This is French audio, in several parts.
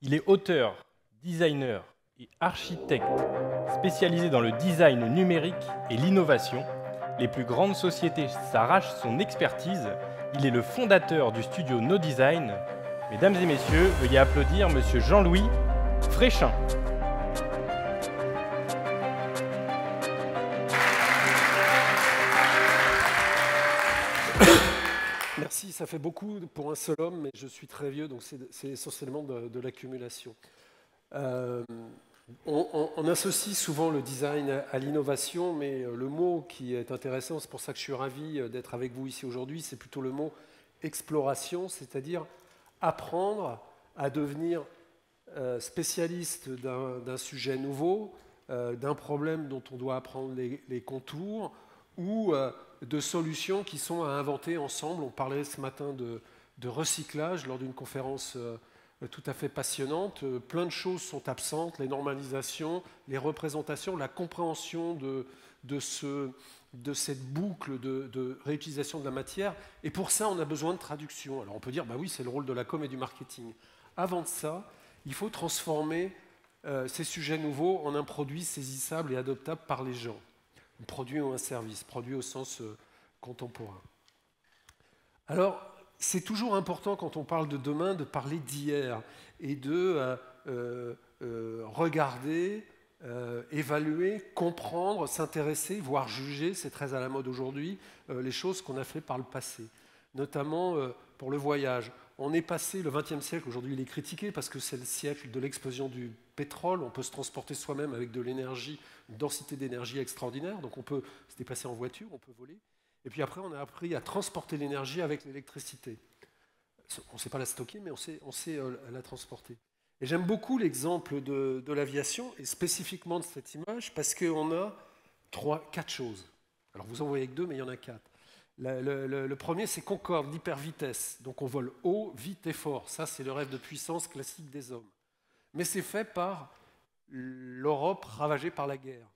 Il est auteur, designer et architecte spécialisé dans le design numérique et l'innovation. Les plus grandes sociétés s'arrachent son expertise. Il est le fondateur du studio No Design. Mesdames et messieurs, veuillez applaudir Monsieur Jean-Louis Fréchin. Merci, ça fait beaucoup pour un seul homme, mais je suis très vieux, donc c'est essentiellement de l'accumulation. On associe souvent le design à l'innovation, mais le mot qui est intéressant, c'est pour ça que je suis ravi d'être avec vous ici aujourd'hui, c'est plutôt le mot exploration, c'est-à-dire apprendre à devenir spécialiste d'un sujet nouveau, d'un problème dont on doit apprendre les contours, ou de solutions qui sont à inventer ensemble. On parlait ce matin de recyclage lors d'une conférence tout à fait passionnante. Plein de choses sont absentes, les normalisations, les représentations, la compréhension de cette boucle de réutilisation de la matière. Et pour ça, on a besoin de traduction. Alors on peut dire, bah oui, c'est le rôle de la com et du marketing. Avant de ça, il faut transformer ces sujets nouveaux en un produit saisissable et adoptable par les gens. Un produit ou un service, produit au sens contemporain. Alors, c'est toujours important quand on parle de demain de parler d'hier et de regarder, évaluer, comprendre, s'intéresser, voire juger, c'est très à la mode aujourd'hui, les choses qu'on a fait par le passé, notamment pour le voyage. On est passé, le XXe siècle, aujourd'hui il est critiqué parce que c'est le siècle de l'explosion du pétrole, on peut se transporter soi-même avec de l'énergie, une densité d'énergie extraordinaire, donc on peut se déplacer en voiture, on peut voler. Et puis après, on a appris à transporter l'énergie avec l'électricité. On ne sait pas la stocker, mais on sait la transporter. Et j'aime beaucoup l'exemple de l'aviation, et spécifiquement de cette image, parce qu'on a quatre choses. Alors vous en voyez que deux, mais il y en a quatre. Le premier, c'est Concorde, l'hypervitesse. Donc on vole haut, vite et fort. Ça, c'est le rêve de puissance classique des hommes. Mais c'est fait par l'Europe ravagée par la guerre.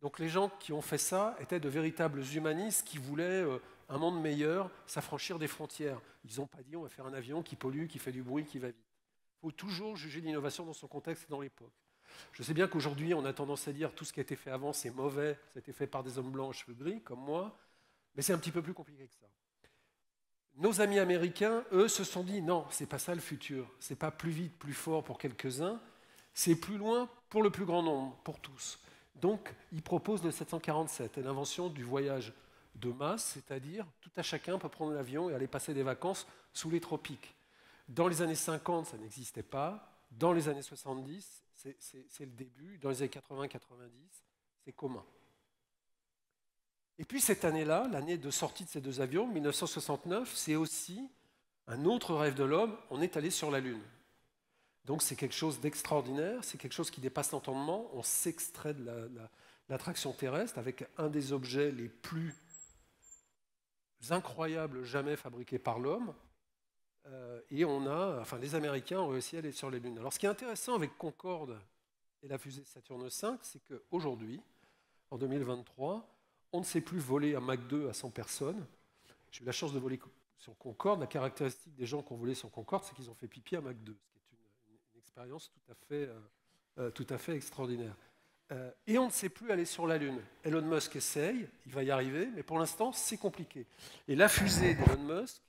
Donc les gens qui ont fait ça étaient de véritables humanistes qui voulaient un monde meilleur, s'affranchir des frontières. Ils n'ont pas dit on va faire un avion qui pollue, qui fait du bruit, qui va vite. Il faut toujours juger l'innovation dans son contexte et dans l'époque. Je sais bien qu'aujourd'hui on a tendance à dire tout ce qui a été fait avant c'est mauvais, ça a été fait par des hommes blancs aux cheveux gris comme moi, mais c'est un petit peu plus compliqué que ça. Nos amis américains, eux, se sont dit non, c'est pas ça le futur, c'est pas plus vite, plus fort pour quelques-uns, c'est plus loin pour le plus grand nombre, pour tous. Donc, ils proposent le 747, l'invention du voyage de masse, c'est-à-dire tout à chacun peut prendre l'avion et aller passer des vacances sous les tropiques. Dans les années 50, ça n'existait pas. Dans les années 70, c'est le début. Dans les années 80-90, c'est commun. Et puis cette année-là, l'année de sortie de ces deux avions, 1969, c'est aussi un autre rêve de l'homme, on est allé sur la Lune. Donc c'est quelque chose d'extraordinaire, c'est quelque chose qui dépasse l'entendement, on s'extrait de l'attraction terrestre avec un des objets les plus incroyables jamais fabriqués par l'homme, et les Américains ont réussi à aller sur les lunes. Alors ce qui est intéressant avec Concorde et la fusée Saturne V, c'est qu'aujourd'hui, en 2023, on ne sait plus voler un Mach 2 à 100 personnes. J'ai eu la chance de voler sur Concorde. La caractéristique des gens qui ont volé sur Concorde, c'est qu'ils ont fait pipi à Mach 2, ce qui est une expérience tout à fait extraordinaire. Et on ne sait plus aller sur la Lune. Elon Musk essaye, il va y arriver, mais pour l'instant, c'est compliqué. Et la fusée d'Elon Musk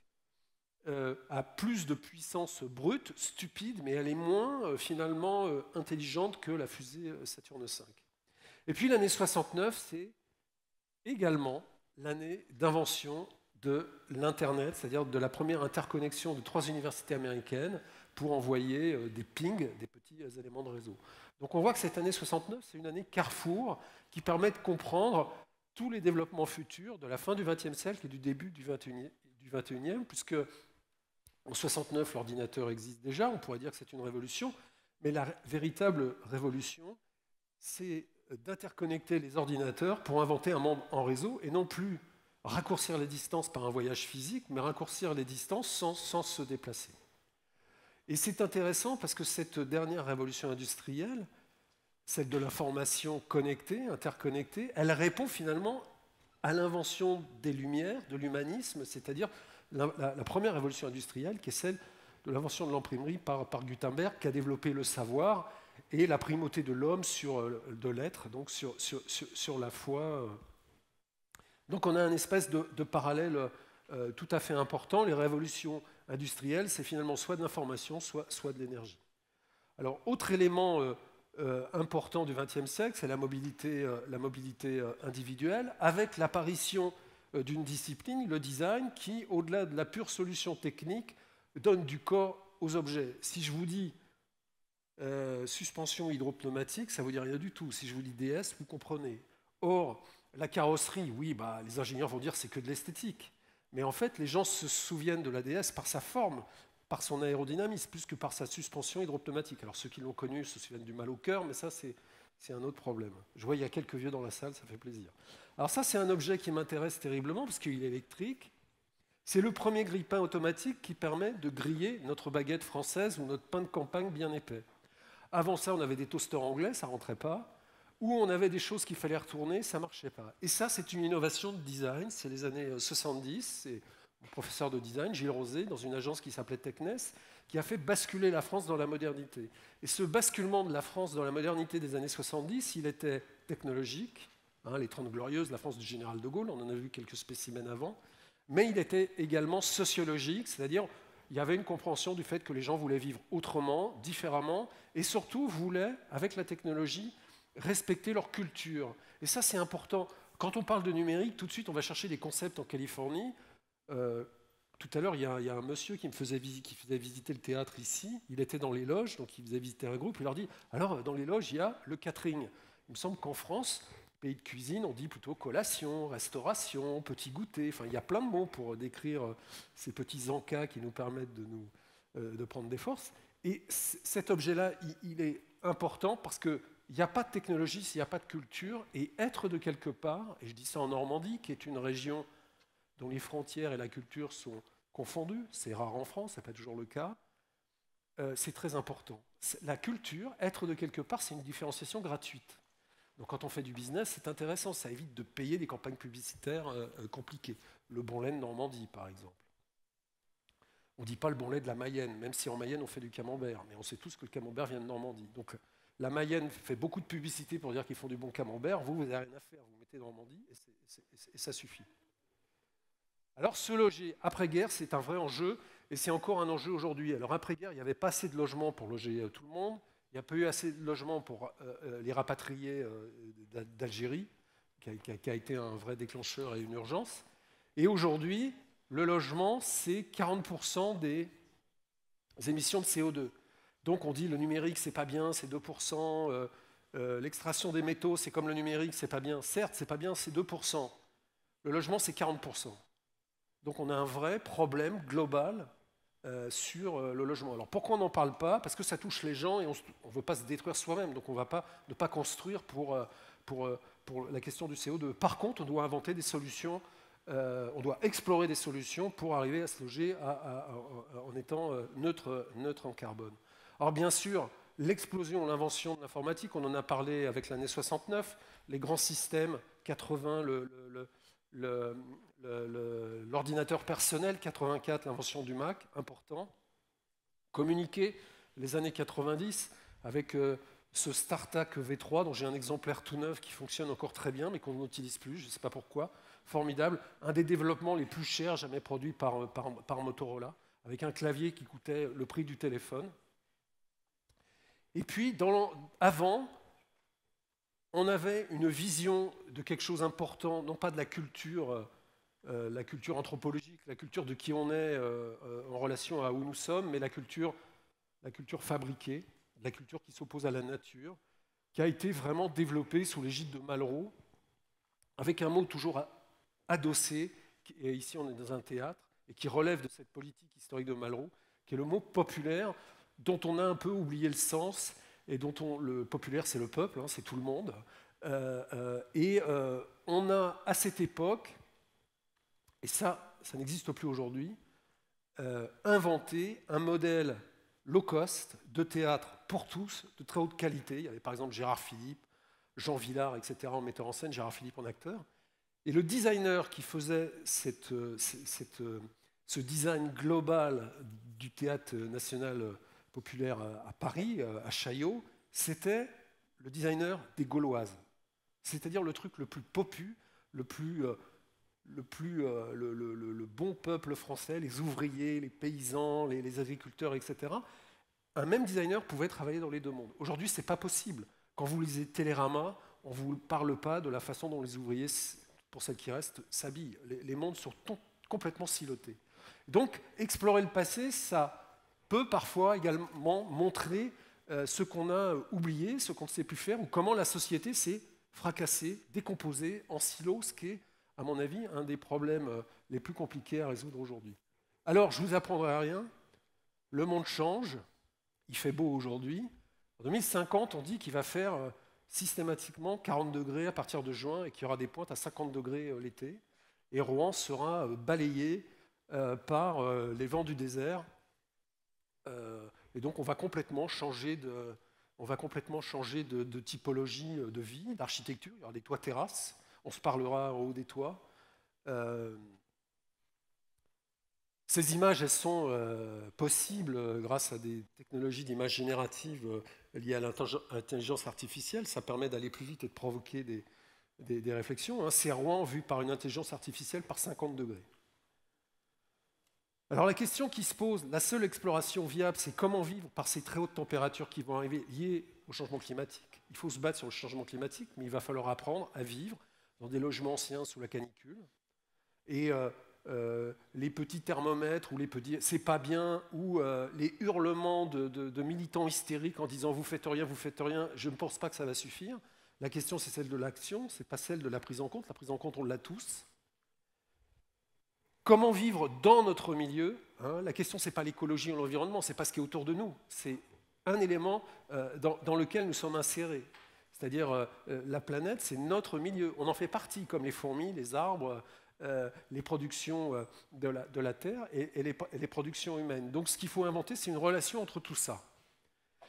a plus de puissance brute, stupide, mais elle est moins finalement intelligente que la fusée Saturne V. Et puis l'année 69, c'est également l'année d'invention de l'Internet, c'est-à-dire de la première interconnexion de 3 universités américaines pour envoyer des pings, des petits éléments de réseau. Donc on voit que cette année 69, c'est une année carrefour qui permet de comprendre tous les développements futurs de la fin du XXe siècle et du début du XXIe, puisque en 69, l'ordinateur existe déjà, on pourrait dire que c'est une révolution, mais la véritable révolution, c'est d'interconnecter les ordinateurs pour inventer un monde en réseau et non plus raccourcir les distances par un voyage physique, mais raccourcir les distances sans se déplacer. Et c'est intéressant parce que cette dernière révolution industrielle, celle de l'information connectée, interconnectée, elle répond finalement à l'invention des Lumières, de l'humanisme, c'est-à-dire la première révolution industrielle qui est celle de l'invention de l'imprimerie par Gutenberg, qui a développé le savoir et la primauté de l'homme de l'être, donc sur la foi. Donc on a une espèce de parallèle tout à fait important. Les révolutions industrielles, c'est finalement soit de l'information, soit de l'énergie. Alors, autre élément important du XXe siècle, c'est la mobilité individuelle, avec l'apparition d'une discipline, le design, qui, au-delà de la pure solution technique, donne du corps aux objets. Si je vous dis suspension hydropneumatique, ça ne vous dit rien du tout. Si je vous dis DS, vous comprenez. Or, la carrosserie, oui, les ingénieurs vont dire que c'est que de l'esthétique. Mais en fait, les gens se souviennent de la DS par sa forme, par son aérodynamisme, plus que par sa suspension hydropneumatique. Alors ceux qui l'ont connu se souviennent du mal au cœur, mais ça c'est un autre problème. Je vois il y a quelques vieux dans la salle, ça fait plaisir. Alors ça c'est un objet qui m'intéresse terriblement parce qu'il est électrique. C'est le premier grille-pain automatique qui permet de griller notre baguette française ou notre pain de campagne bien épais. Avant ça, on avait des toasters anglais, ça ne rentrait pas. Ou on avait des choses qu'il fallait retourner, ça ne marchait pas. Et ça, c'est une innovation de design, c'est les années 70, c'est mon professeur de design, Gilles Rosé, dans une agence qui s'appelait Technes, qui a fait basculer la France dans la modernité. Et ce basculement de la France dans la modernité des années 70, il était technologique, les 30 Glorieuses, la France du général de Gaulle, on en a vu quelques spécimens avant, mais il était également sociologique, c'est-à-dire il y avait une compréhension du fait que les gens voulaient vivre autrement, différemment, et surtout voulaient, avec la technologie, respecter leur culture. Et ça, c'est important. Quand on parle de numérique, tout de suite, on va chercher des concepts en Californie. Tout à l'heure, il y a un monsieur qui faisait visiter le théâtre ici. Il était dans les loges, donc il faisait visiter un groupe. Il leur dit, alors, dans les loges, il y a le catering. Il me semble qu'en France, pays de cuisine, on dit plutôt collation, restauration, petit goûter. Enfin, il y a plein de mots pour décrire ces petits encas qui nous permettent de prendre des forces. Et cet objet-là, il est important parce que il n'y a pas de technologie s'il n'y a pas de culture, et être de quelque part, et je dis ça en Normandie, qui est une région dont les frontières et la culture sont confondues, c'est rare en France, ce n'est pas toujours le cas, c'est très important. La culture, être de quelque part, c'est une différenciation gratuite. Donc quand on fait du business, c'est intéressant, ça évite de payer des campagnes publicitaires compliquées. Le bon lait de Normandie, par exemple. On ne dit pas le bon lait de la Mayenne, même si en Mayenne on fait du camembert, mais on sait tous que le camembert vient de Normandie. Donc, la Mayenne fait beaucoup de publicité pour dire qu'ils font du bon camembert. Vous n'avez rien à faire, vous mettez Normandie et ça suffit. Alors, se loger après-guerre, c'est un vrai enjeu et c'est encore un enjeu aujourd'hui. Alors, après-guerre, il n'y avait pas assez de logements pour loger tout le monde. Il n'y a pas eu assez de logements pour les rapatriés d'Algérie, qui a été un vrai déclencheur et une urgence. Et aujourd'hui, le logement, c'est 40% des émissions de CO2. Donc on dit le numérique, c'est pas bien, c'est 2%. L'extraction des métaux, c'est comme le numérique, c'est pas bien. Certes, c'est pas bien, c'est 2%. Le logement, c'est 40%. Donc on a un vrai problème global sur le logement. Alors pourquoi on n'en parle pas? Parce que ça touche les gens et on ne veut pas se détruire soi-même. Donc on ne va pas construire pour la question du CO2. Par contre, on doit inventer des solutions, on doit explorer des solutions pour arriver à se loger en étant neutre en carbone. Alors bien sûr, l'explosion, l'invention de l'informatique, on en a parlé avec l'année 69, les grands systèmes, 80, l'ordinateur personnel, 84, l'invention du Mac, important. Communiquer, les années 90, avec ce StarTAC V3, dont j'ai un exemplaire tout neuf qui fonctionne encore très bien, mais qu'on n'utilise plus, je ne sais pas pourquoi, formidable, un des développements les plus chers jamais produits par Motorola, avec un clavier qui coûtait le prix du téléphone. Et puis, avant, on avait une vision de quelque chose d'important, non pas de la culture anthropologique, la culture de qui on est en relation à où nous sommes, mais la culture fabriquée, la culture qui s'oppose à la nature, qui a été vraiment développée sous l'égide de Malraux, avec un mot toujours adossé, et ici on est dans un théâtre, et qui relève de cette politique historique de Malraux, qui est le mot populaire, dont on a un peu oublié le sens, et dont le populaire, c'est le peuple, c'est tout le monde. On a, à cette époque, et ça n'existe plus aujourd'hui, inventé un modèle low cost de théâtre pour tous, de très haute qualité. Il y avait par exemple Gérard Philippe, Jean Vilar, etc. en metteur en scène, Gérard Philippe en acteur. Et le designer qui faisait ce design global du Théâtre national populaire à Paris, à Chaillot, c'était le designer des Gauloises. C'est-à-dire le truc le plus popu, le bon peuple français, les ouvriers, les paysans, les agriculteurs, etc. Un même designer pouvait travailler dans les deux mondes. Aujourd'hui, ce n'est pas possible. Quand vous lisez Télérama, on ne vous parle pas de la façon dont les ouvriers, pour celles qui restent, s'habillent. Les mondes sont complètement silotés. Donc, explorer le passé, ça peut parfois également montrer ce qu'on a oublié, ce qu'on ne sait plus faire, ou comment la société s'est fracassée, décomposée en silos, ce qui est, à mon avis, un des problèmes les plus compliqués à résoudre aujourd'hui. Alors, je ne vous apprendrai rien, le monde change, il fait beau aujourd'hui. En 2050, on dit qu'il va faire systématiquement 40 degrés à partir de juin et qu'il y aura des pointes à 50 degrés l'été. Et Rouen sera balayé par les vents du désert. Et donc on va complètement changer de typologie de vie, d'architecture. Il y aura des toits terrasses, on se parlera en haut des toits. Ces images, elles sont possibles grâce à des technologies d'image générative liées à l'intelligence artificielle. Ça permet d'aller plus vite et de provoquer des réflexions. C'est Rouen vu par une intelligence artificielle par 50 degrés. Alors la question qui se pose, la seule exploration viable, c'est comment vivre par ces très hautes températures qui vont arriver liées au changement climatique. Il faut se battre sur le changement climatique, mais il va falloir apprendre à vivre dans des logements anciens sous la canicule. Et les petits thermomètres, ou les petits « c'est pas bien », ou les hurlements de militants hystériques en disant « vous faites rien, je ne pense pas que ça va suffire ». La question, c'est celle de l'action, ce n'est pas celle de la prise en compte. La prise en compte, on l'a tous. Comment vivre dans notre milieu, hein? La question, ce n'est pas l'écologie ou l'environnement, ce n'est pas ce qui est autour de nous. C'est un élément dans lequel nous sommes insérés. C'est-à-dire, la planète, c'est notre milieu. On en fait partie, comme les fourmis, les arbres, les productions de la Terre et les productions humaines. Donc, ce qu'il faut inventer, c'est une relation entre tout ça.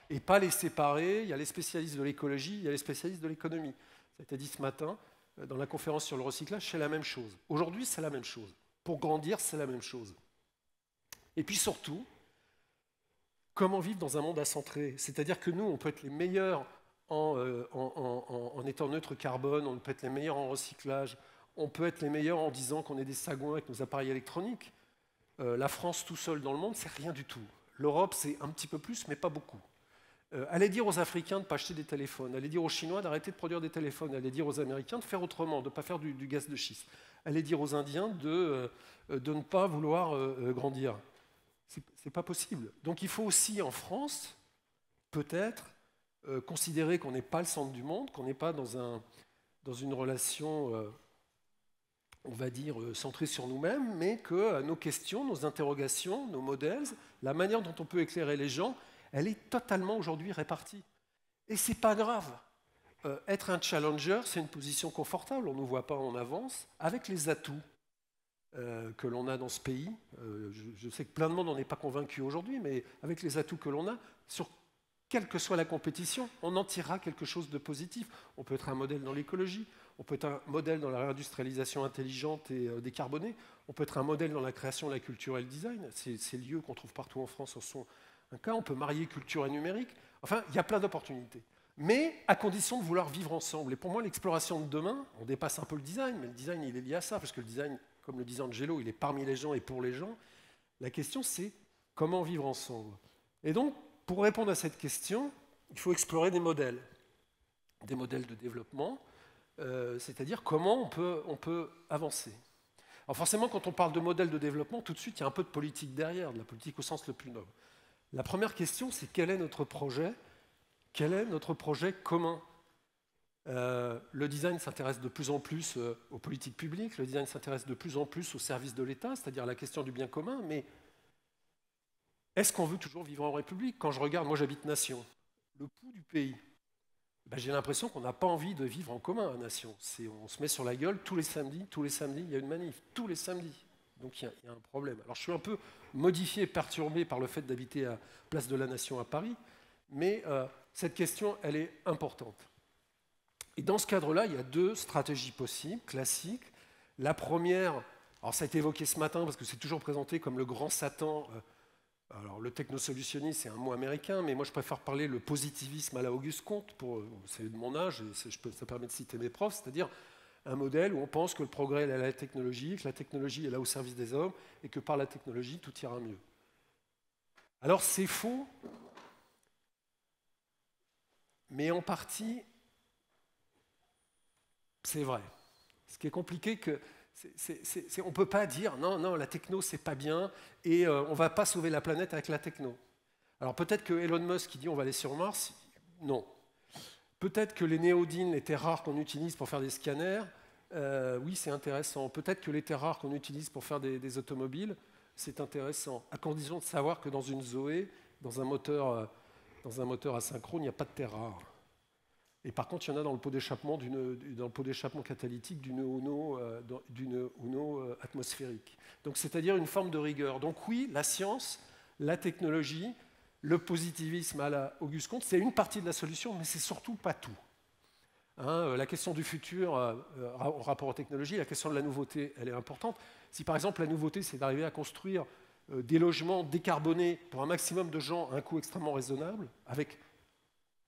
Et pas les séparer. Il y a les spécialistes de l'écologie, il y a les spécialistes de l'économie. Ça a été dit ce matin, dans la conférence sur le recyclage, c'est la même chose. Aujourd'hui, c'est la même chose. Pour grandir, c'est la même chose. Et puis surtout, comment vivre dans un monde acentré? C'est-à-dire que nous, on peut être les meilleurs en étant neutre carbone, on peut être les meilleurs en recyclage, on peut être les meilleurs en disant qu'on est des sagouins avec nos appareils électroniques. La France tout seul dans le monde, c'est rien du tout. L'Europe, c'est un petit peu plus, mais pas beaucoup. Allez dire aux Africains de ne pas acheter des téléphones, allez dire aux Chinois d'arrêter de produire des téléphones, allez dire aux Américains de faire autrement, de ne pas faire du gaz de schiste, allez dire aux Indiens de ne pas vouloir grandir. C'est pas possible. Donc il faut aussi en France, peut-être, considérer qu'on n'est pas le centre du monde, qu'on n'est pas dans une relation, on va dire, centrée sur nous-mêmes, mais que nos questions, nos interrogations, nos modèles, la manière dont on peut éclairer les gens, elle est totalement aujourd'hui répartie. Et c'est pas grave. Être un challenger, c'est une position confortable, on ne nous voit pas en avance, avec les atouts que l'on a dans ce pays. Je sais que plein de monde n'en est pas convaincu aujourd'hui, mais avec les atouts que l'on a, sur quelle que soit la compétition, on en tirera quelque chose de positif. On peut être un modèle dans l'écologie, on peut être un modèle dans la réindustrialisation intelligente et décarbonée, on peut être un modèle dans la création, la culture et le design. Ces lieux qu'on trouve partout en France en sont un cas. On peut marier culture et numérique. Enfin, il y a plein d'opportunités. Mais à condition de vouloir vivre ensemble. Et pour moi, l'exploration de demain, on dépasse un peu le design, mais le design, il est lié à ça, parce que le design, comme le disait Angelo, il est parmi les gens et pour les gens. La question, c'est comment vivre ensemble. Et donc, pour répondre à cette question, il faut explorer des modèles de développement, c'est-à-dire comment on peut avancer. Alors forcément, quand on parle de modèles de développement, tout de suite, il y a un peu de politique derrière, de la politique au sens le plus noble. La première question, c'est quel est notre projet? Quel est notre projet commun? Le design s'intéresse de plus en plus aux politiques publiques, le design s'intéresse de plus en plus aux services de l'État, c'est-à-dire à la question du bien commun, mais est-ce qu'on veut toujours vivre en République? Quand je regarde, moi j'habite Nation, le pouls du pays, j'ai l'impression qu'on n'a pas envie de vivre en commun à Nation. On se met sur la gueule tous les samedis, il y a une manif, tous les samedis. Donc il y a un problème. Alors je suis un peu modifié, perturbé par le fait d'habiter à Place de la Nation à Paris, mais cette question, elle est importante. Et dans ce cadre-là, il y a deux stratégies possibles, classiques. La première, Alors ça a été évoqué ce matin parce que c'est toujours présenté comme le grand Satan. Alors le technosolutionnisme, c'est un mot américain, mais moi je préfère parler le positivisme à la Auguste Comte, c'est de mon âge, et ça permet de citer mes profs, c'est-à-dire un modèle où on pense que le progrès est à la technologie, que la technologie est là au service des hommes, et que par la technologie, tout ira mieux. Alors c'est faux, mais en partie, c'est vrai. Ce qui est compliqué, on ne peut pas dire non, la techno, c'est pas bien, et on ne va pas sauver la planète avec la techno. Alors peut-être que Elon Musk qui dit on va aller sur Mars, non. Peut-être que les néodynes, les terres rares qu'on utilise pour faire des scanners, oui, c'est intéressant. Peut-être que les terres rares qu'on utilise pour faire des automobiles, c'est intéressant, à condition de savoir que dans une Zoé, dans un moteur asynchrone, il n'y a pas de terres rares. Et par contre, il y en a dans le pot d'échappement catalytique d'une Uno atmosphérique. Donc, c'est-à-dire une forme de rigueur. Donc oui, la science, la technologie, le positivisme à la Auguste Comte, c'est une partie de la solution, mais c'est surtout pas tout. La question du futur en rapport aux technologies, la question de la nouveauté, elle est importante. Si par exemple la nouveauté, c'est d'arriver à construire des logements décarbonés pour un maximum de gens à un coût extrêmement raisonnable, avec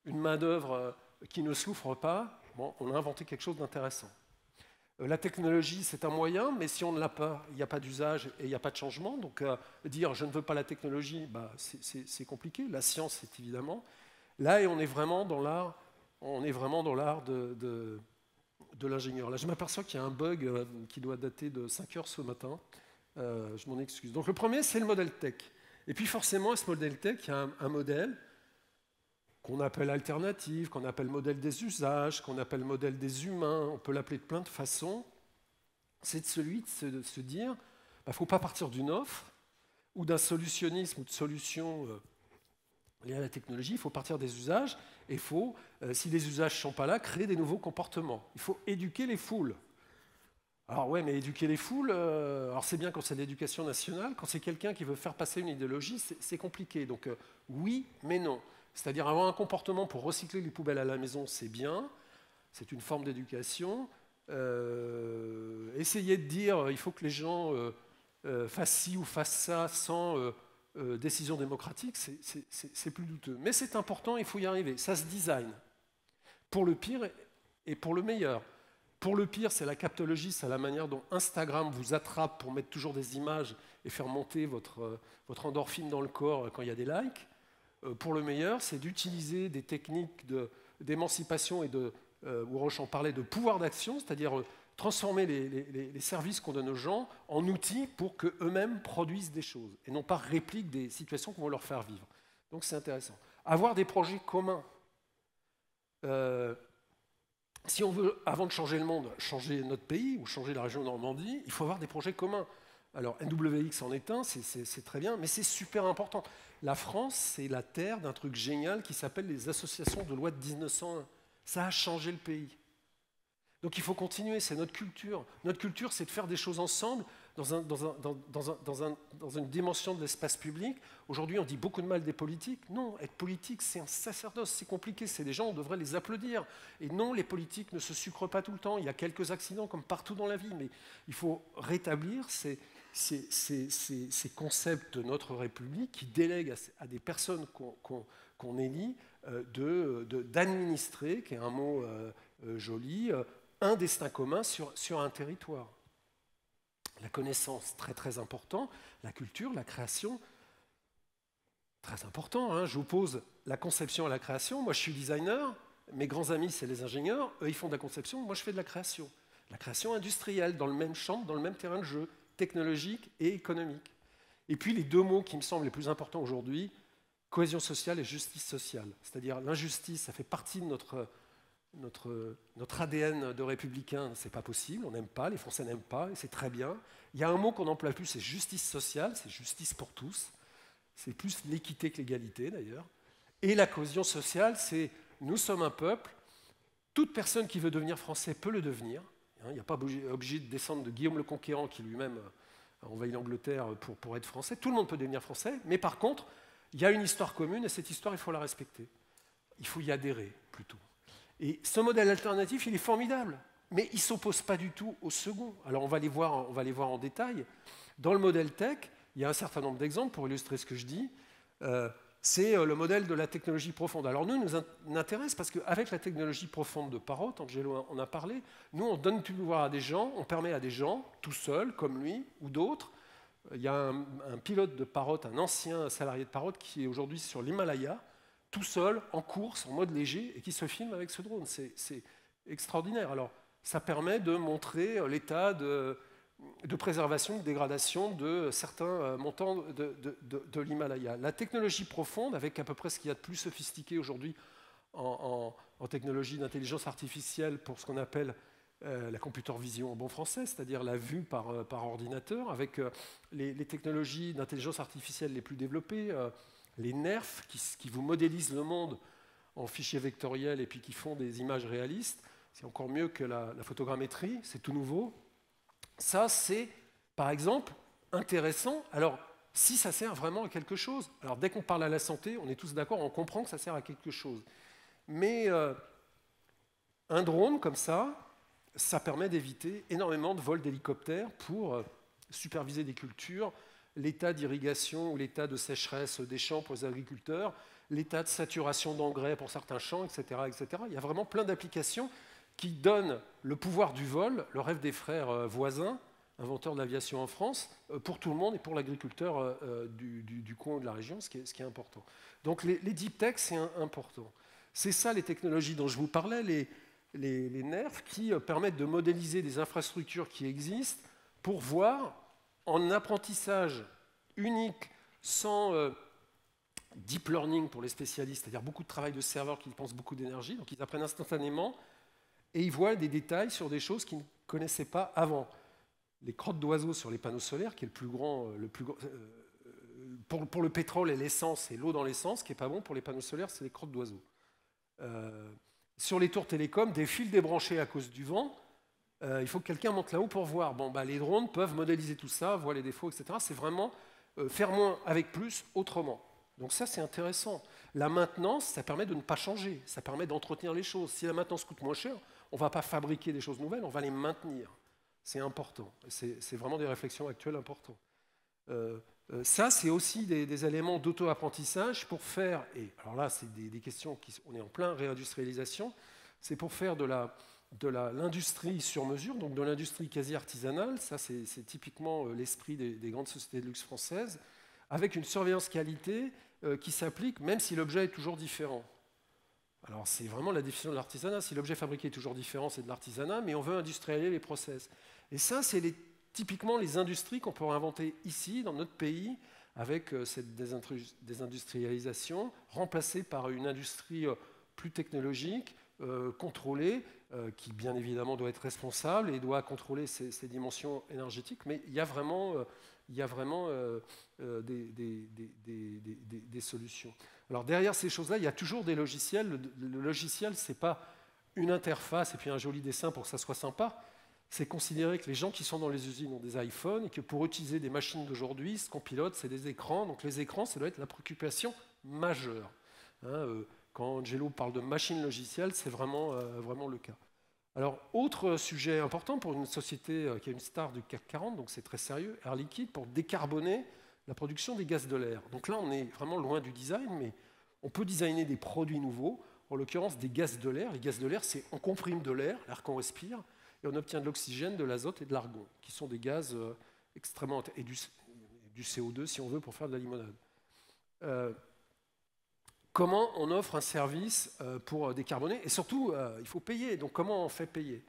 une main-d'œuvre qui ne souffre pas, bon, on a inventé quelque chose d'intéressant. La technologie, c'est un moyen, mais si on ne l'a pas, il n'y a pas d'usage et il n'y a pas de changement. Donc dire je ne veux pas la technologie, bah, c'est compliqué. La science, c'est évidemment. Là, et on est vraiment dans l'art de l'ingénieur. Là, je m'aperçois qu'il y a un bug qui doit dater de 5 heures ce matin. Je m'en excuse. Donc le premier, c'est le modèle tech. Et puis forcément, à ce modèle tech, il y a un modèle qu'on appelle alternative, qu'on appelle modèle des usages, qu'on appelle modèle des humains, on peut l'appeler de plein de façons, c'est celui de se dire, il ne faut pas partir d'une offre ou d'un solutionnisme ou de solutions liées à la technologie, il faut partir des usages et il faut, si les usages ne sont pas là, créer des nouveaux comportements. Il faut éduquer les foules. Alors ouais, mais éduquer les foules, alors c'est bien quand c'est de l'éducation nationale, quand c'est quelqu'un qui veut faire passer une idéologie, c'est compliqué. Donc oui, mais non. C'est-à-dire avoir un comportement pour recycler les poubelles à la maison, c'est bien, c'est une forme d'éducation. Essayer de dire il faut que les gens fassent ci ou fassent ça sans décision démocratique, c'est plus douteux. Mais c'est important, il faut y arriver. Ça se design. Pour le pire et pour le meilleur. Pour le pire, c'est la captologie, c'est la manière dont Instagram vous attrape pour mettre toujours des images et faire monter votre endorphine dans le corps quand il y a des likes. Pour le meilleur, c'est d'utiliser des techniques d'émancipation et où Roche en parlait, de pouvoir d'action, c'est-à-dire transformer les services qu'on donne aux gens en outils pour qu'eux-mêmes produisent des choses et non pas répliquent des situations qu'on va leur faire vivre. Donc c'est intéressant. Avoir des projets communs. Si on veut, avant de changer le monde, changer notre pays ou changer la région Normandie, il faut avoir des projets communs. Alors NWX en est un, c'est très bien, mais c'est super important. La France, c'est la terre d'un truc génial qui s'appelle les associations de loi de 1901. Ça a changé le pays. Donc il faut continuer, c'est notre culture. Notre culture, c'est de faire des choses ensemble dans une dimension de l'espace public. Aujourd'hui, on dit beaucoup de mal des politiques. Non, être politique, c'est un sacerdoce, c'est compliqué. C'est des gens, on devrait les applaudir. Et non, les politiques ne se sucrent pas tout le temps. Il y a quelques accidents, comme partout dans la vie. Mais il faut rétablir ces concepts de notre République qui délèguent à des personnes qu'on élit d'administrer, qui est un mot joli, un destin commun sur un territoire. La connaissance, très très important. La culture, la création, très important. Hein. Je vous pose la conception et la création. Moi, je suis designer. Mes grands amis, c'est les ingénieurs. Eux, ils font de la conception. Moi, je fais de la création. La création industrielle, dans le même champ, dans le même terrain de jeu, technologique et économique. Et puis, les deux mots qui me semblent les plus importants aujourd'hui, cohésion sociale et justice sociale. C'est-à-dire l'injustice, ça fait partie de notre ADN de républicain, c'est pas possible, on n'aime pas, les Français n'aiment pas, et c'est très bien. Il y a un mot qu'on n'emploie plus, c'est justice sociale, c'est justice pour tous. C'est plus l'équité que l'égalité d'ailleurs. Et la cohésion sociale, c'est nous sommes un peuple, toute personne qui veut devenir français peut le devenir. Il n'y a pas obligé de descendre de Guillaume le Conquérant qui lui-même a envahi l'Angleterre pour être français. Tout le monde peut devenir français, mais par contre, il y a une histoire commune et cette histoire, il faut la respecter. Il faut y adhérer plutôt. Et ce modèle alternatif, il est formidable. mais ils ne s'opposent pas du tout au second. Alors on va les voir en détail. Dans le modèle tech, il y a un certain nombre d'exemples pour illustrer ce que je dis. C'est le modèle de la technologie profonde. Alors nous intéresse parce qu'avec la technologie profonde de Parrot, Angelo en a parlé, nous on donne du pouvoir à des gens, on permet à des gens, tout seuls, comme lui ou d'autres. Il y a un pilote de Parrot, un ancien salarié de Parrot qui est aujourd'hui sur l'Himalaya, tout seul, en course, en mode léger, et qui se filme avec ce drone. C'est extraordinaire. Alors ça permet de montrer l'état de préservation, de dégradation de certains montants de l'Himalaya. La technologie profonde, avec à peu près ce qu'il y a de plus sophistiqué aujourd'hui en technologie d'intelligence artificielle pour ce qu'on appelle la computer vision en bon français, c'est-à-dire la vue par ordinateur, avec les technologies d'intelligence artificielle les plus développées, les NERF, qui vous modélisent le monde en fichiers vectoriels et puis qui font des images réalistes. C'est encore mieux que la photogrammétrie, c'est tout nouveau. Ça, c'est, par exemple, intéressant. Alors, si ça sert vraiment à quelque chose, alors dès qu'on parle à la santé, on est tous d'accord, on comprend que ça sert à quelque chose. Mais un drone comme ça permet d'éviter énormément de vols d'hélicoptères pour superviser des cultures, l'état d'irrigation ou l'état de sécheresse des champs pour les agriculteurs, l'état de saturation d'engrais pour certains champs, etc., etc. Il y a vraiment plein d'applications qui donnent le pouvoir du vol, le rêve des frères Voisins, inventeurs de l'aviation en France, pour tout le monde et pour l'agriculteur du coin ou de la région, ce qui est important. Donc les deep tech, c'est important. C'est ça les technologies dont je vous parlais, les NERF, qui permettent de modéliser des infrastructures qui existent pour voir en apprentissage unique, sans deep learning pour les spécialistes, c'est-à-dire beaucoup de travail de serveurs qui dépensent beaucoup d'énergie, donc ils apprennent instantanément, et ils voient des détails sur des choses qu'ils ne connaissaient pas avant. Les crottes d'oiseaux sur les panneaux solaires, qui est le plus grand pour le pétrole et l'essence, et l'eau dans l'essence, ce qui n'est pas bon pour les panneaux solaires, c'est les crottes d'oiseaux. Sur les tours télécom, des fils débranchés à cause du vent, il faut que quelqu'un monte là-haut pour voir. Bon, les drones peuvent modéliser tout ça, voir les défauts, etc. C'est vraiment faire moins avec plus, autrement. Donc ça, c'est intéressant. La maintenance, ça permet de ne pas changer, ça permet d'entretenir les choses. Si la maintenance coûte moins cher, on ne va pas fabriquer des choses nouvelles, on va les maintenir. C'est important. C'est vraiment des réflexions actuelles importantes. Ça, c'est aussi des éléments d'auto-apprentissage pour faire, et alors là, c'est des questions on est en plein réindustrialisation, c'est pour faire de l'industrie sur mesure, donc de l'industrie quasi artisanale. Ça, c'est typiquement l'esprit des grandes sociétés de luxe françaises, avec une surveillance qualité qui s'applique même si l'objet est toujours différent. Alors c'est vraiment la définition de l'artisanat. Si l'objet fabriqué est toujours différent, c'est de l'artisanat, mais on veut industrialiser les process. Et ça, c'est typiquement les industries qu'on peut inventer ici, dans notre pays, avec cette désindustrialisation, remplacée par une industrie plus technologique, contrôlée, qui bien évidemment doit être responsable et doit contrôler ses dimensions énergétiques, mais il y a vraiment des solutions. Alors derrière ces choses-là, il y a toujours des logiciels. Le logiciel, ce n'est pas une interface et puis un joli dessin pour que ça soit sympa. C'est considérer que les gens qui sont dans les usines ont des iPhones et que pour utiliser des machines d'aujourd'hui, ce qu'on pilote, c'est des écrans. Donc les écrans, ça doit être la préoccupation majeure. Quand Angelo parle de machine logicielle, c'est vraiment le cas. Alors, autre sujet important pour une société qui est une star du CAC 40, donc c'est très sérieux, Air Liquide, pour décarboner la production des gaz de l'air. Donc là, on est vraiment loin du design, mais on peut designer des produits nouveaux, en l'occurrence des gaz de l'air. Les gaz de l'air, c'est on comprime de l'air qu'on respire, et on obtient de l'oxygène, de l'azote et de l'argon, qui sont des gaz extrêmement... et du CO2, si on veut, pour faire de la limonade. Comment on offre un service pour décarboner? Et surtout, il faut payer. Donc, comment on fait payer?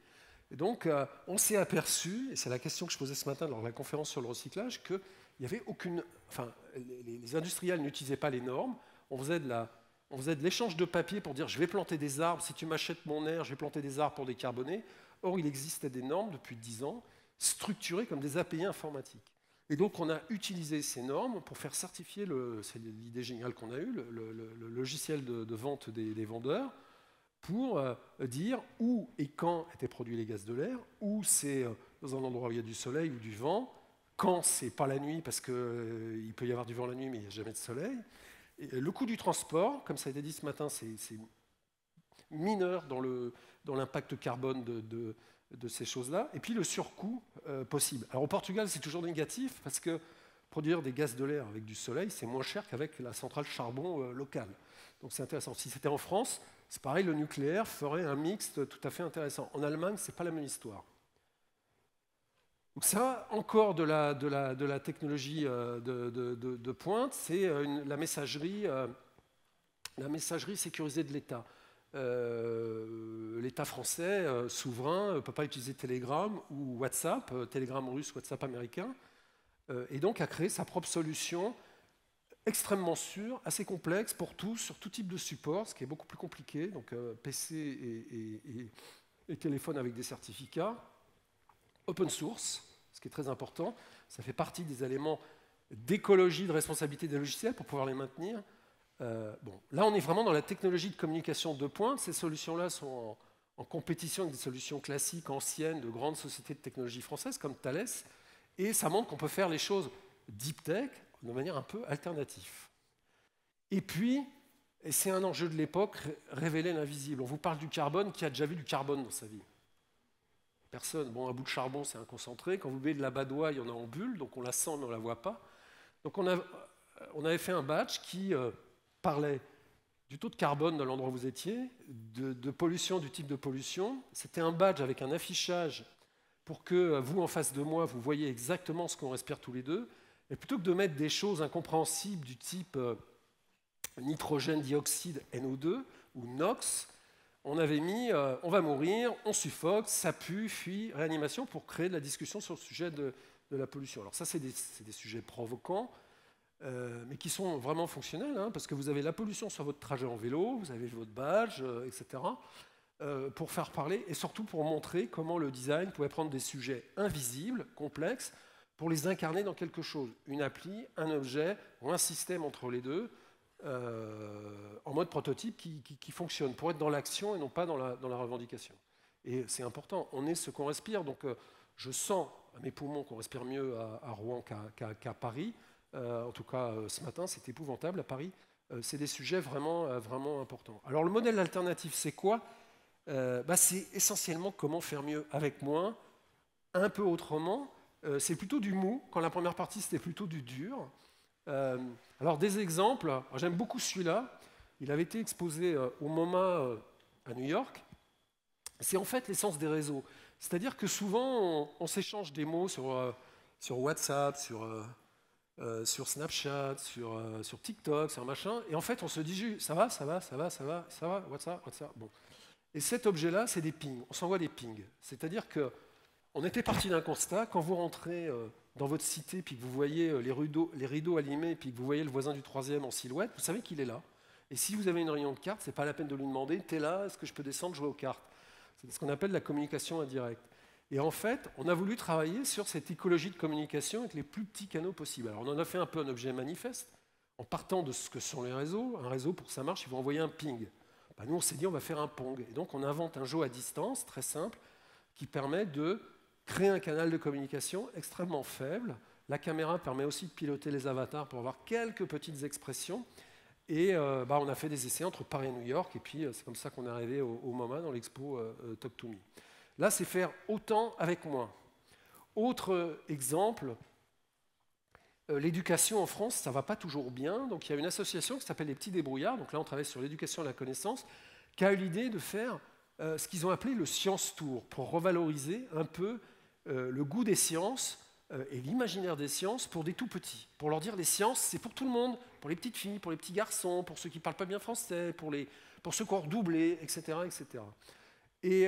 Et donc, on s'est aperçu, et c'est la question que je posais ce matin lors de la conférence sur le recyclage, qu'il n'y avait aucune... Enfin, les industriels n'utilisaient pas les normes. On faisait de l'échange de papier pour dire « je vais planter des arbres, si tu m'achètes mon air, je vais planter des arbres pour décarboner ». Or, il existait des normes depuis 10 ans, structurées comme des API informatiques. Et donc, on a utilisé ces normes pour faire certifier, c'est l'idée géniale qu'on a eue, le logiciel de vente des vendeurs, pour dire où et quand étaient produits les gaz de l'air, où c'est dans un endroit où il y a du soleil ou du vent, quand c'est pas la nuit, parce qu'il peut y avoir du vent la nuit, mais il n'y a jamais de soleil. Et le coût du transport, comme ça a été dit ce matin, c'est mineur dans l'impact carbone de ces choses-là, et puis le surcoût possible. Alors au Portugal, c'est toujours négatif, parce que produire des gaz de l'air avec du soleil, c'est moins cher qu'avec la centrale charbon locale. Donc c'est intéressant. Si c'était en France, c'est pareil, le nucléaire ferait un mixte tout à fait intéressant. En Allemagne, ce n'est pas la même histoire. Donc ça, encore de la technologie de pointe, c'est la messagerie sécurisée de l'État. L'État français souverain ne peut pas utiliser Telegram ou WhatsApp, Telegram russe, WhatsApp américain, et donc a créé sa propre solution extrêmement sûre, assez complexe pour tous, sur tout type de support, ce qui est beaucoup plus compliqué, donc PC et téléphone avec des certificats, open source, ce qui est très important, ça fait partie des éléments d'écologie, de responsabilité des logiciels pour pouvoir les maintenir. Bon, là, on est vraiment dans la technologie de communication de pointe. Ces solutions-là sont en compétition avec des solutions classiques, anciennes, de grandes sociétés de technologie françaises, comme Thales, et ça montre qu'on peut faire les choses deep tech de manière un peu alternative. Et puis, et c'est un enjeu de l'époque, révéler l'invisible. On vous parle du carbone, qui a déjà vu du carbone dans sa vie? Personne. Bon, un bout de charbon, c'est un concentré. Quand vous buvez de la badoie, il y en a en bulle, donc on la sent, mais on ne la voit pas. Donc on avait fait un badge qui parlait du taux de carbone de l'endroit où vous étiez, de pollution, du type de pollution. C'était un badge avec un affichage pour que vous, en face de moi, vous voyez exactement ce qu'on respire tous les deux. Et plutôt que de mettre des choses incompréhensibles du type nitrogène dioxyde NO2 ou NOx, on avait mis on va mourir, on suffoque, ça pue, fuit, réanimation, pour créer de la discussion sur le sujet de la pollution. Alors ça, c'est des sujets provocants, mais qui sont vraiment fonctionnels, hein, parce que vous avez la pollution sur votre trajet en vélo, vous avez votre badge, etc., pour faire parler, et surtout pour montrer comment le design pouvait prendre des sujets invisibles, complexes, pour les incarner dans quelque chose. Une appli, un objet, ou un système entre les deux, en mode prototype qui fonctionne, pour être dans l'action et non pas dans la revendication. Et c'est important, on est ce qu'on respire, donc je sens à mes poumons qu'on respire mieux à Rouen qu'à Paris. En tout cas, ce matin, c'est épouvantable à Paris. C'est des sujets vraiment, vraiment importants. Alors le modèle alternatif, c'est quoi? C'est essentiellement comment faire mieux avec moins, un peu autrement. C'est plutôt du mou, quand la première partie, c'était plutôt du dur. Alors des exemples, j'aime beaucoup celui-là, il avait été exposé au MoMA à New York. C'est en fait l'essence des réseaux. C'est-à-dire que souvent, on s'échange des mots sur WhatsApp, sur Snapchat, sur TikTok, sur machin, et en fait, on se dit, ça va, WhatsApp. Bon. Et cet objet-là, c'est des pings, on s'envoie des pings. C'est-à-dire qu'on était parti d'un constat, quand vous rentrez dans votre cité, puis que vous voyez les rideaux allumés, puis que vous voyez le voisin du troisième en silhouette, vous savez qu'il est là. Et si vous avez une réunion de cartes, ce n'est pas la peine de lui demander, t'es là, est-ce que je peux descendre jouer aux cartes? C'est ce qu'on appelle la communication indirecte. Et en fait, on a voulu travailler sur cette écologie de communication avec les plus petits canaux possibles. Alors on en a fait un peu un objet manifeste, en partant de ce que sont les réseaux. Un réseau, pour que ça marche, il va envoyer un ping. Nous, on s'est dit, on va faire un pong. Et donc on invente un jeu à distance, très simple, qui permet de créer un canal de communication extrêmement faible. La caméra permet aussi de piloter les avatars pour avoir quelques petites expressions. Et on a fait des essais entre Paris et New York, et puis c'est comme ça qu'on est arrivé au MoMA, dans l'expo Talk to Me. Là, c'est faire autant avec moins. Autre exemple, l'éducation en France, ça ne va pas toujours bien. Donc il y a une association qui s'appelle les Petits Débrouillards, donc là on travaille sur l'éducation et la connaissance, qui a eu l'idée de faire ce qu'ils ont appelé le Science Tour, pour revaloriser un peu le goût des sciences et l'imaginaire des sciences pour des tout petits. Pour leur dire, les sciences, c'est pour tout le monde, pour les petites filles, pour les petits garçons, pour ceux qui ne parlent pas bien français, pour ceux qui ont redoublé, etc. etc. Et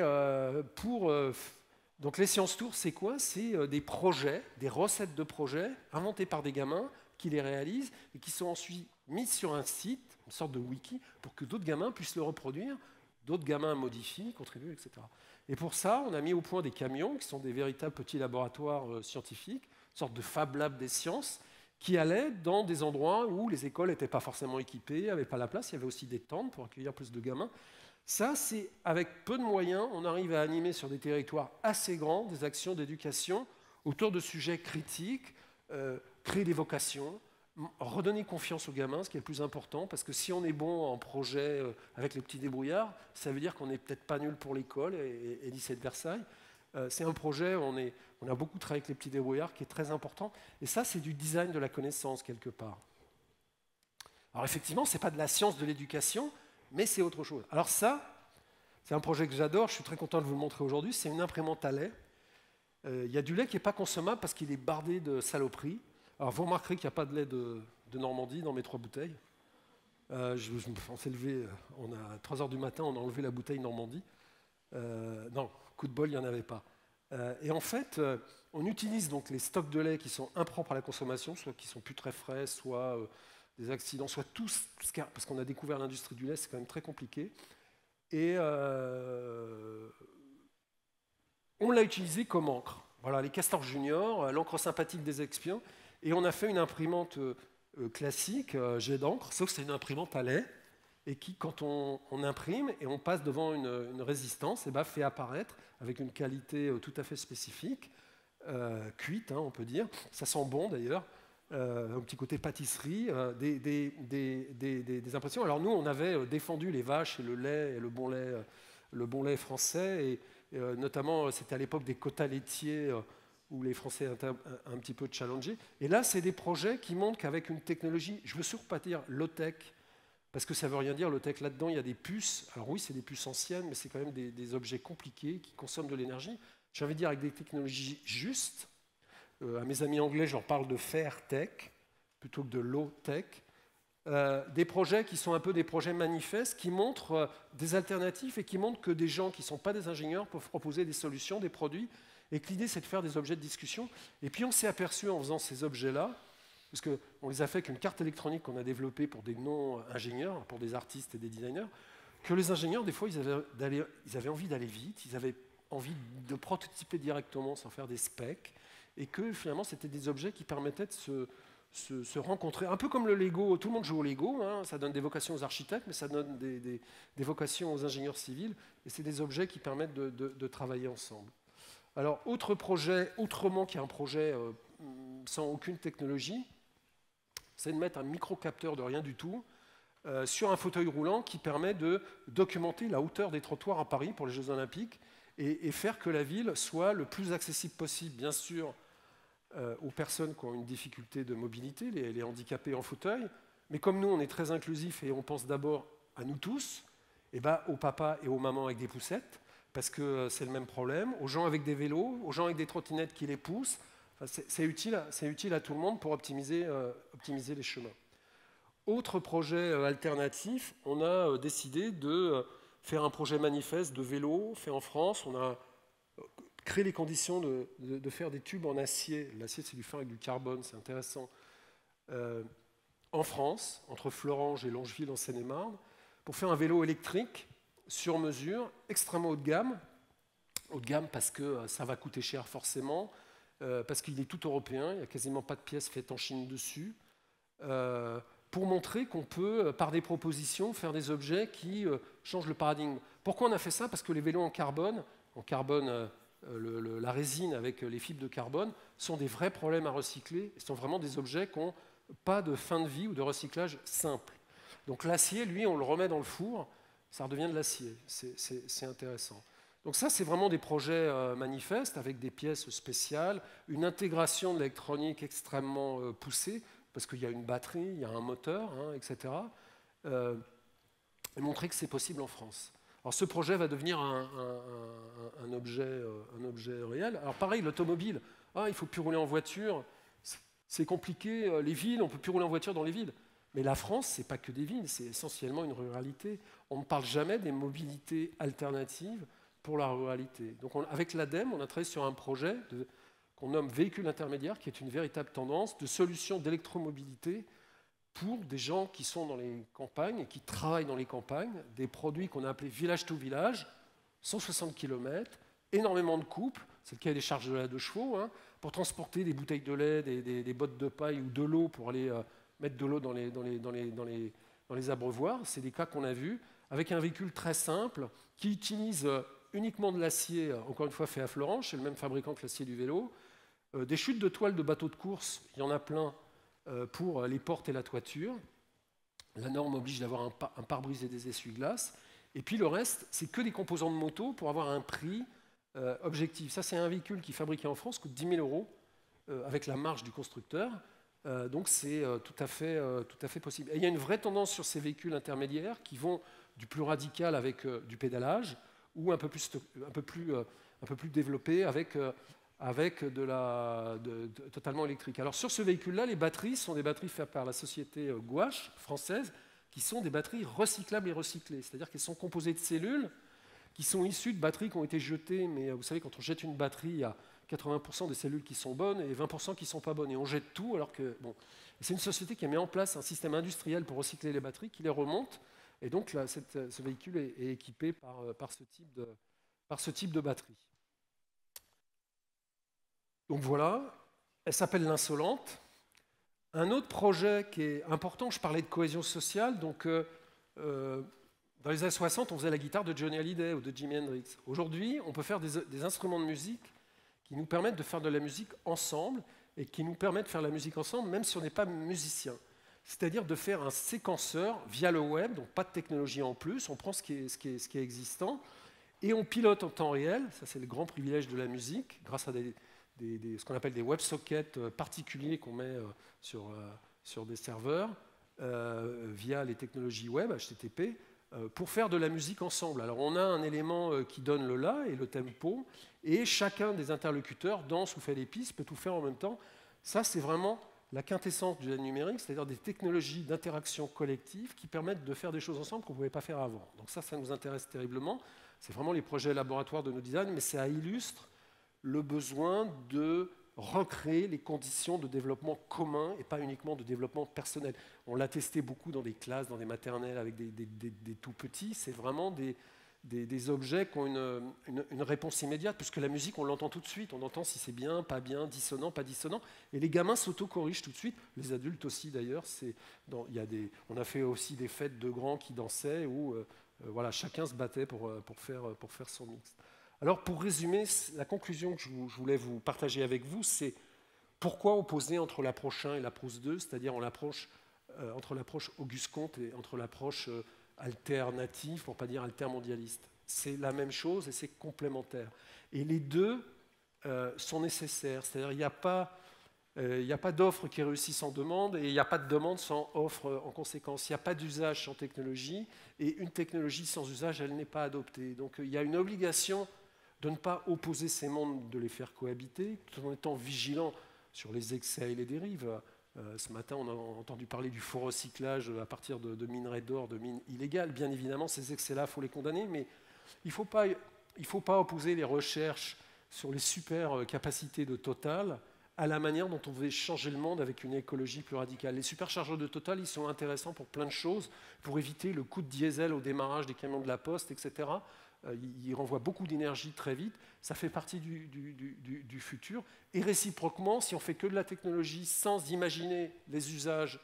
donc les Sciences Tours, c'est quoi? C'est des projets, des recettes de projets inventés par des gamins qui les réalisent et qui sont ensuite mis sur un site, une sorte de wiki, pour que d'autres gamins puissent le reproduire, d'autres gamins modifient, contribuent, etc. Et pour ça, on a mis au point des camions qui sont des véritables petits laboratoires scientifiques, une sorte de Fab Lab des sciences, qui allaient dans des endroits où les écoles n'étaient pas forcément équipées, n'avaient pas la place, il y avait aussi des tentes pour accueillir plus de gamins. Ça, c'est avec peu de moyens, on arrive à animer sur des territoires assez grands des actions d'éducation autour de sujets critiques, créer des vocations, redonner confiance aux gamins, ce qui est le plus important, parce que si on est bon en projet avec les petits débrouillards, ça veut dire qu'on n'est peut-être pas nul pour l'école et lycée de Versailles. C'est un projet où on a beaucoup travaillé avec les petits débrouillards qui est très important. Et ça, c'est du design de la connaissance, quelque part. Alors effectivement, ce n'est pas de la science de l'éducation, mais c'est autre chose. Alors ça, c'est un projet que j'adore, je suis très content de vous le montrer aujourd'hui. C'est une imprimante à lait. Il y a du lait qui n'est pas consommable parce qu'il est bardé de saloperies. Alors vous remarquerez qu'il n'y a pas de lait de Normandie dans mes 3 bouteilles. On s'est levé, à 3 h du matin, on a enlevé la bouteille Normandie. Non, coup de bol, il n'y en avait pas. Et en fait, on utilise donc les stocks de lait qui sont impropres à la consommation, soit qui sont plus très frais, soit des accidents, soit parce qu'on a découvert l'industrie du lait, c'est quand même très compliqué. Et on l'a utilisé comme encre. Voilà, les castors juniors, l'encre sympathique des expions, et on a fait une imprimante classique, jet d'encre, sauf que c'est une imprimante à lait, et qui, quand on imprime et on passe devant une résistance, et ben, fait apparaître, avec une qualité tout à fait spécifique, cuite, hein, on peut dire, ça sent bon d'ailleurs, un petit côté pâtisserie, des impressions. Alors nous, on avait défendu les vaches et le lait, et le bon lait français, et notamment, c'était à l'époque des quotas laitiers, où les Français étaient un petit peu challengés. Et là, c'est des projets qui montrent qu'avec une technologie, je ne veux surtout pas dire low-tech, parce que ça ne veut rien dire, low-tech, là-dedans, il y a des puces. Alors oui, c'est des puces anciennes, mais c'est quand même des objets compliqués qui consomment de l'énergie. J'ai envie de dire avec des technologies justes. À mes amis anglais, je leur parle de fair tech, plutôt que de low-tech. Des projets qui sont un peu des projets manifestes, qui montrent des alternatives et qui montrent que des gens qui ne sont pas des ingénieurs peuvent proposer des solutions, des produits, et que l'idée, c'est de faire des objets de discussion. Et puis on s'est aperçu en faisant ces objets-là, parce qu'on les a fait avec une carte électronique qu'on a développée pour des non-ingénieurs, pour des artistes et des designers, que les ingénieurs, des fois, ils avaient envie d'aller vite, ils avaient envie de prototyper directement sans faire des specs, et que finalement, c'était des objets qui permettaient de se rencontrer. Un peu comme le Lego, tout le monde joue au Lego, hein, ça donne des vocations aux architectes, mais ça donne des vocations aux ingénieurs civils, et c'est des objets qui permettent de travailler ensemble. Alors, autre projet, autrement qui est un projet sans aucune technologie, c'est de mettre un microcapteur de rien du tout sur un fauteuil roulant qui permet de documenter la hauteur des trottoirs à Paris pour les Jeux Olympiques et faire que la ville soit le plus accessible possible, bien sûr, aux personnes qui ont une difficulté de mobilité, les handicapés en fauteuil, mais comme nous, on est très inclusif et on pense d'abord à nous tous, et ben, aux papas et aux mamans avec des poussettes, parce que c'est le même problème, aux gens avec des vélos, aux gens avec des trottinettes qui les poussent. Enfin, c'est utile à tout le monde pour optimiser les chemins. Autre projet alternatif, on a décidé de faire un projet manifeste de vélo fait en France. On a créé les conditions de faire des tubes en acier. L'acier, c'est du fin avec du carbone, c'est intéressant. En France, entre Florange et Longeville en Seine-et-Marne, pour faire un vélo électrique sur mesure, extrêmement haut de gamme. Haut de gamme parce que ça va coûter cher forcément, parce qu'il est tout européen, il n'y a quasiment pas de pièces faites en Chine dessus, pour montrer qu'on peut, par des propositions, faire des objets qui changent le paradigme. Pourquoi on a fait ça? Parce que les vélos en carbone, la résine avec les fibres de carbone, sont des vrais problèmes à recycler, et sont vraiment des objets qui n'ont pas de fin de vie ou de recyclage simple. Donc l'acier, lui, on le remet dans le four, ça redevient de l'acier, c'est intéressant. Donc ça, c'est vraiment des projets manifestes avec des pièces spéciales, une intégration de l'électronique extrêmement poussée, parce qu'il y a une batterie, il y a un moteur, hein, etc. Et montrer que c'est possible en France. Alors ce projet va devenir un objet réel. Alors pareil, l'automobile, il ne faut plus rouler en voiture, c'est compliqué, les villes, on ne peut plus rouler en voiture dans les villes. Mais la France, ce n'est pas que des villes, c'est essentiellement une ruralité. On ne parle jamais des mobilités alternatives pour la ruralité. Donc avec l'ADEME, on a travaillé sur un projet qu'on nomme véhicule intermédiaire, qui est une véritable tendance de solution d'électromobilité pour des gens qui sont dans les campagnes et qui travaillent dans les campagnes, des produits qu'on a appelés village to village, 160 km, énormément de couples, c'est le cas des charges de lait de chevaux, hein, pour transporter des bouteilles de lait, des bottes de paille ou de l'eau pour aller mettre de l'eau dans les abreuvoirs. C'est des cas qu'on a vus, avec un véhicule très simple qui utilise uniquement de l'acier, encore une fois fait à Florange, c'est le même fabricant que l'acier du vélo, des chutes de toile de bateaux de course, il y en a plein pour les portes et la toiture. La norme oblige d'avoir un pare-brise et des essuie-glaces. Et puis le reste, c'est que des composants de moto pour avoir un prix objective. Ça, c'est un véhicule qui est fabriqué en France, coûte 10 000 € avec la marge du constructeur. Donc c'est tout à fait possible. Et il y a une vraie tendance sur ces véhicules intermédiaires qui vont du plus radical avec du pédalage ou un peu plus développé avec totalement électrique. Alors sur ce véhicule-là, les batteries sont des batteries faites par la société Gouache française, qui sont des batteries recyclables et recyclées. C'est-à-dire qu'elles sont composées de cellules qui sont issues de batteries qui ont été jetées. Mais vous savez, quand on jette une batterie, il y a 80% des cellules qui sont bonnes et 20% qui ne sont pas bonnes. Et on jette tout alors que... Bon. C'est une société qui a mis en place un système industriel pour recycler les batteries, qui les remonte. Et donc là, ce véhicule est équipé par ce type de batterie. Donc voilà, elle s'appelle l'Insolente. Un autre projet qui est important, je parlais de cohésion sociale, donc dans les années 60, on faisait la guitare de Johnny Hallyday ou de Jimi Hendrix. Aujourd'hui, on peut faire des instruments de musique qui nous permettent de faire de la musique ensemble et qui nous permettent de faire la musique ensemble même si on n'est pas musicien. C'est-à-dire de faire un séquenceur via le web, donc pas de technologie en plus, on prend ce qui est existant et on pilote en temps réel, ça c'est le grand privilège de la musique, grâce à ce qu'on appelle des WebSockets particuliers qu'on met sur des serveurs via les technologies web, HTTP, pour faire de la musique ensemble. Alors on a un élément qui donne le la et le tempo, et chacun des interlocuteurs danse ou fait des pistes, peut tout faire en même temps. Ça c'est vraiment la quintessence du numérique, c'est-à-dire des technologies d'interaction collective qui permettent de faire des choses ensemble qu'on ne pouvait pas faire avant. Donc ça nous intéresse terriblement. C'est vraiment les projets laboratoires de nos designs, mais ça illustre le besoin de recréer les conditions de développement commun et pas uniquement de développement personnel. On l'a testé beaucoup dans des classes, dans des maternelles avec des tout petits. C'est vraiment des objets qui ont une réponse immédiate, puisque la musique, on l'entend tout de suite. On entend si c'est bien, pas bien, dissonant, pas dissonant. Et les gamins s'auto-corrigent tout de suite. Les adultes aussi, d'ailleurs. On a fait aussi des fêtes de grands qui dansaient où voilà, chacun se battait pour faire son mix. Alors, pour résumer, la conclusion que je voulais vous partager avec vous, c'est pourquoi opposer entre l'approche 1 et l'approche 2, c'est-à-dire entre l'approche Auguste Comte et entre l'approche alternative, pour ne pas dire altermondialiste. C'est la même chose et c'est complémentaire. Et les deux sont nécessaires, c'est-à-dire il n'y a pas d'offre qui réussit sans demande et il n'y a pas de demande sans offre en conséquence. Il n'y a pas d'usage sans technologie et une technologie sans usage, elle n'est pas adoptée. Donc il y a une obligation de ne pas opposer ces mondes, de les faire cohabiter, tout en étant vigilant sur les excès et les dérives. Ce matin, on a entendu parler du faux recyclage à partir de minerais d'or, de mines illégales. Bien évidemment, ces excès-là, il faut les condamner, mais il ne faut pas opposer les recherches sur les super capacités de Total à la manière dont on veut changer le monde avec une écologie plus radicale. Les superchargeurs de Total, ils sont intéressants pour plein de choses, pour éviter le coup de diesel au démarrage des camions de la Poste, etc. Il renvoie beaucoup d'énergie très vite, ça fait partie du futur. Et réciproquement, si on fait que de la technologie sans imaginer les usages,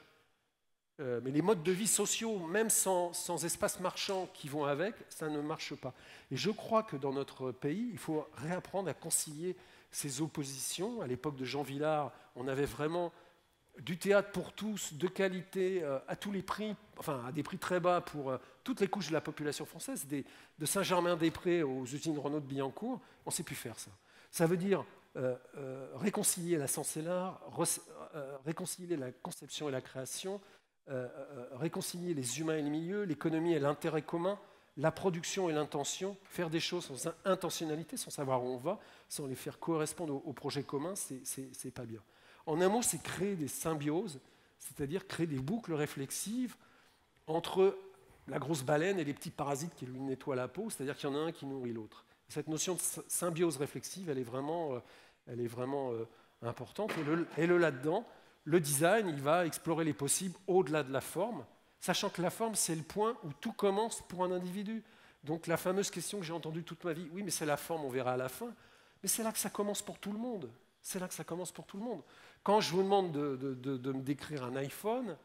mais les modes de vie sociaux, même sans espace marchand qui vont avec, ça ne marche pas. Et je crois que dans notre pays, il faut réapprendre à concilier ces oppositions. À l'époque de Jean Vilar, on avait vraiment du théâtre pour tous, de qualité, à tous les prix, enfin à des prix très bas pour toutes les couches de la population française, de Saint-Germain-des-Prés aux usines Renault de Billancourt, on ne sait plus faire ça. Ça veut dire réconcilier la science et l'art, réconcilier la conception et la création, réconcilier les humains et les milieux, l'économie et l'intérêt commun, la production et l'intention, faire des choses sans intentionnalité, sans savoir où on va, sans les faire correspondre au projet commun, c'est pas bien. En un mot, c'est créer des symbioses, c'est-à-dire créer des boucles réflexives entre la grosse baleine et les petits parasites qui lui nettoient la peau, c'est-à-dire qu'il y en a un qui nourrit l'autre. Cette notion de symbiose réflexive, elle est vraiment importante. Et là-dedans, le design, il va explorer les possibles au-delà de la forme, sachant que la forme, c'est le point où tout commence pour un individu. Donc la fameuse question que j'ai entendue toute ma vie, oui, mais c'est la forme, on verra à la fin. Mais c'est là que ça commence pour tout le monde. C'est là que ça commence pour tout le monde. Quand je vous demande de me décrire un iPhone,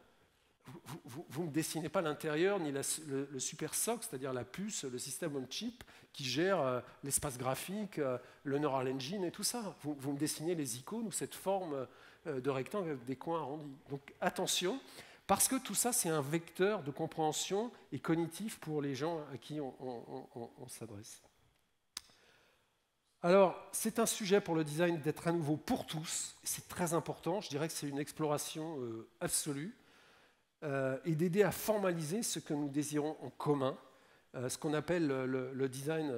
vous ne me dessinez pas l'intérieur ni le super SOC, c'est-à-dire la puce, le système on chip qui gère l'espace graphique, le neural engine et tout ça. Vous me dessinez les icônes ou cette forme de rectangle avec des coins arrondis. Donc attention, parce que tout ça, c'est un vecteur de compréhension et cognitif pour les gens à qui on s'adresse. Alors, c'est un sujet pour le design d'être à nouveau pour tous, et c'est très important, je dirais que c'est une exploration absolue, et d'aider à formaliser ce que nous désirons en commun, ce qu'on appelle le design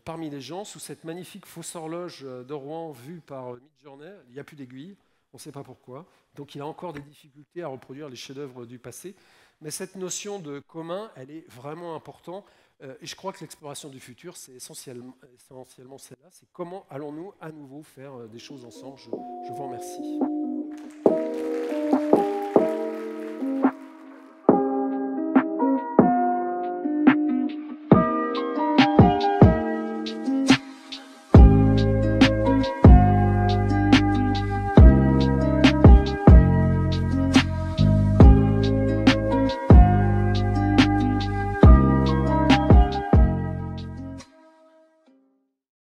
parmi les gens, sous cette magnifique fausse horloge de Rouen vue par Midjourney, il n'y a plus d'aiguille, on ne sait pas pourquoi, donc il a encore des difficultés à reproduire les chefs-d'œuvre du passé, mais cette notion de commun, elle est vraiment importante. Et je crois que l'exploration du futur, c'est essentiellement celle-là. C'est comment allons-nous à nouveau faire des choses ensemble. Je vous remercie.